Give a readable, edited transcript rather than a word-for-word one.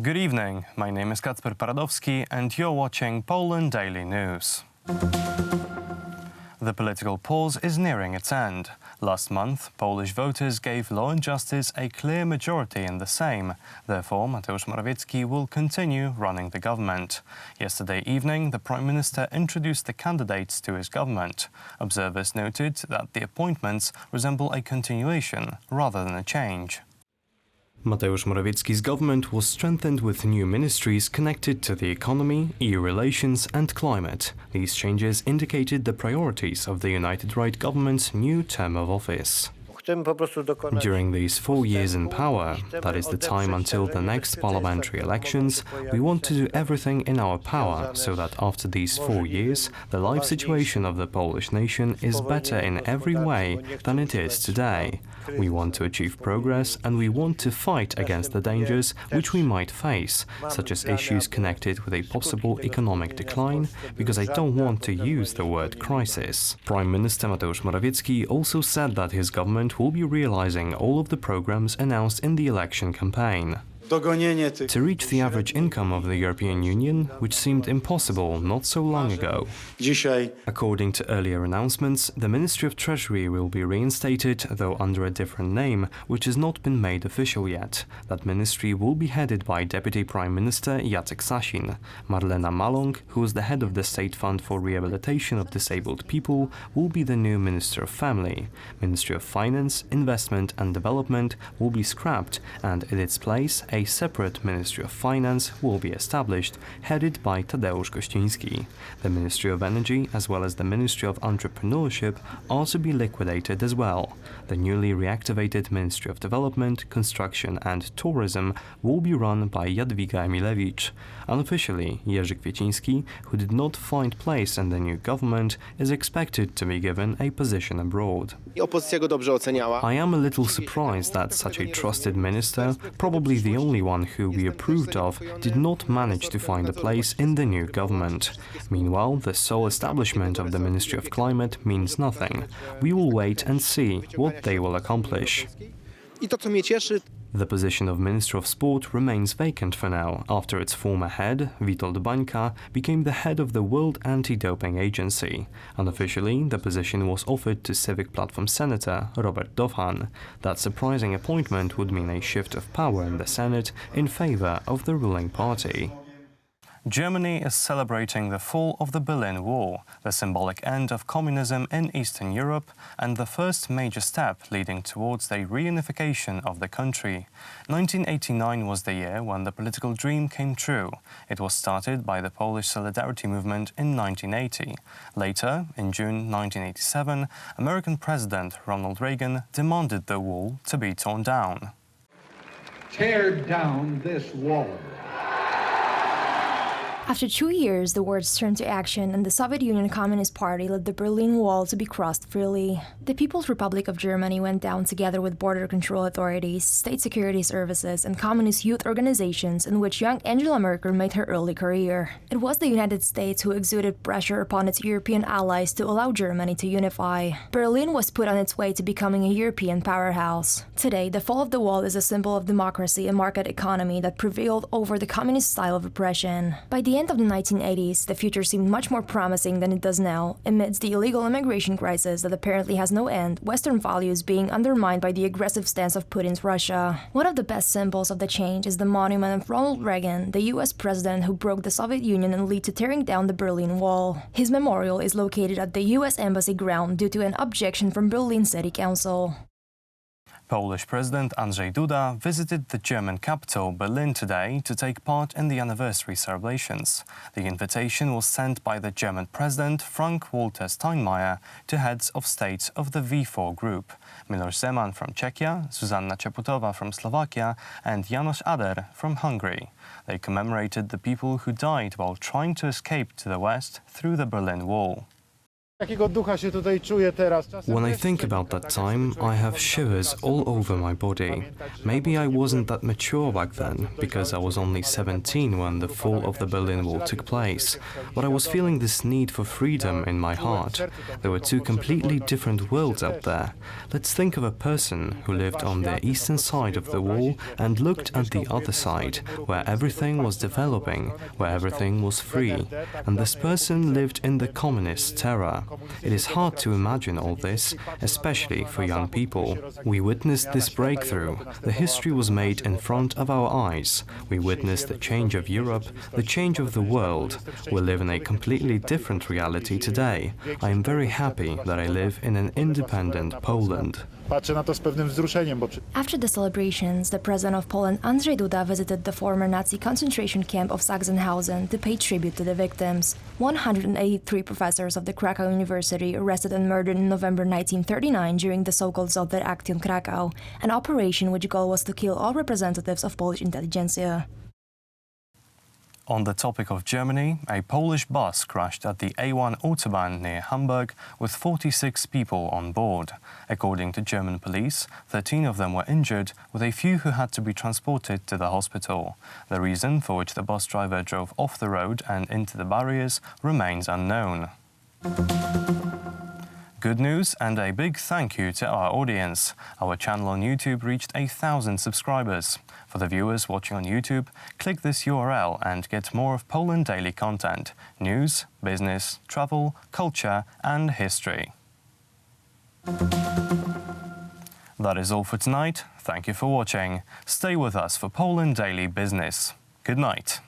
Good evening, my name is Kacper Paradowski and you're watching Poland Daily News. The political pause is nearing its end. Last month, Polish voters gave Law and Justice a clear majority in the Sejm. Therefore, Mateusz Morawiecki will continue running the government. Yesterday evening, the Prime Minister introduced the candidates to his government. Observers noted that the appointments resemble a continuation rather than a change. Mateusz Morawiecki's government was strengthened with new ministries connected to the economy, EU relations and climate. These changes indicated the priorities of the United Right government's new term of office. During these 4 years in power, that is the time until the next parliamentary elections, we want to do everything in our power so that after these 4 years, the life situation of the Polish nation is better in every way than it is today. We want to achieve progress and we want to fight against the dangers which we might face, such as issues connected with a possible economic decline, because I don't want to use the word crisis. Prime Minister Mateusz Morawiecki also said that his government will be realizing all of the programs announced in the election campaign. To reach the average income of the European Union, which seemed impossible not so long ago. According to earlier announcements, the Ministry of Treasury will be reinstated, though under a different name, which has not been made official yet. That ministry will be headed by Deputy Prime Minister Jacek Sasin. Marlena Maląg, who is the head of the State Fund for Rehabilitation of Disabled People, will be the new Minister of Family. Ministry of Finance, Investment and Development will be scrapped, and in its place, a separate Ministry of Finance will be established, headed by Tadeusz Kościński. The Ministry of Energy, as well as the Ministry of Entrepreneurship, are to be liquidated as well. The newly reactivated Ministry of Development, Construction and Tourism will be run by Jadwiga Emilewicz. Unofficially, Jerzy Kwieciński, who did not find place in the new government, is expected to be given a position abroad. I am a little surprised that such a trusted minister, probably the only one who we approved of, did not manage to find a place in the new government. Meanwhile, the sole establishment of the Ministry of Climate means nothing. We will wait and see what they will accomplish. The position of Minister of Sport remains vacant for now, after its former head, Witold Bańka, became the head of the World Anti-Doping Agency. Unofficially, the position was offered to Civic Platform Senator Robert Dowhan. That surprising appointment would mean a shift of power in the Senate in favor of the ruling party. Germany is celebrating the fall of the Berlin Wall, the symbolic end of communism in Eastern Europe and the first major step leading towards the reunification of the country. 1989 was the year when the political dream came true. It was started by the Polish Solidarity movement in 1980. Later, in June 1987, American President Ronald Reagan demanded the wall to be torn down. Tear down this wall. After 2 years, the words turned to action and the Soviet Union Communist Party let the Berlin Wall to be crossed freely. The People's Republic of Germany went down together with border control authorities, state security services, and communist youth organizations in which young Angela Merkel made her early career. It was the United States who exuded pressure upon its European allies to allow Germany to unify. Berlin was put on its way to becoming a European powerhouse. Today, the fall of the wall is a symbol of democracy and market economy that prevailed over the communist style of oppression. By the end of the 1980s, the future seemed much more promising than it does now. Amidst the illegal immigration crisis that apparently has no end, Western values being undermined by the aggressive stance of Putin's Russia. One of the best symbols of the change is the monument of Ronald Reagan, the US president who broke the Soviet Union and led to tearing down the Berlin Wall. His memorial is located at the US Embassy ground due to an objection from Berlin City Council. Polish President Andrzej Duda visited the German capital, Berlin, today to take part in the anniversary celebrations. The invitation was sent by the German President Frank-Walter Steinmeier to heads of states of the V4 group: Miloš Zeman from Czechia, Zuzanna Čaputová from Slovakia and János Ader from Hungary. They commemorated the people who died while trying to escape to the west through the Berlin Wall. When I think about that time, I have shivers all over my body. Maybe I wasn't that mature back then, because I was only 17 when the fall of the Berlin Wall took place. But I was feeling this need for freedom in my heart. There were two completely different worlds out there. Let's think of a person who lived on the eastern side of the wall and looked at the other side, where everything was developing, where everything was free. And this person lived in the communist terror. It is hard to imagine all this, especially for young people. We witnessed this breakthrough. The history was made in front of our eyes. We witnessed the change of Europe, the change of the world. We live in a completely different reality today. I am very happy that I live in an independent Poland. After the celebrations, the president of Poland, Andrzej Duda, visited the former Nazi concentration camp of Sachsenhausen to pay tribute to the victims. 183 professors of the Krakow University arrested and murdered in November 1939 during the so-called Zolder Action Krakow, an operation which goal was to kill all representatives of Polish intelligentsia. On the topic of Germany, a Polish bus crashed at the A1 Autobahn near Hamburg with 46 people on board. According to German police, 13 of them were injured, with a few who had to be transported to the hospital. The reason for which the bus driver drove off the road and into the barriers remains unknown. Good news and a big thank you to our audience. Our channel on YouTube reached 1,000 subscribers. For the viewers watching on YouTube, click this URL and get more of Poland Daily content: news, business, travel, culture and history. That is all for tonight. Thank you for watching. Stay with us for Poland Daily Business. Good night.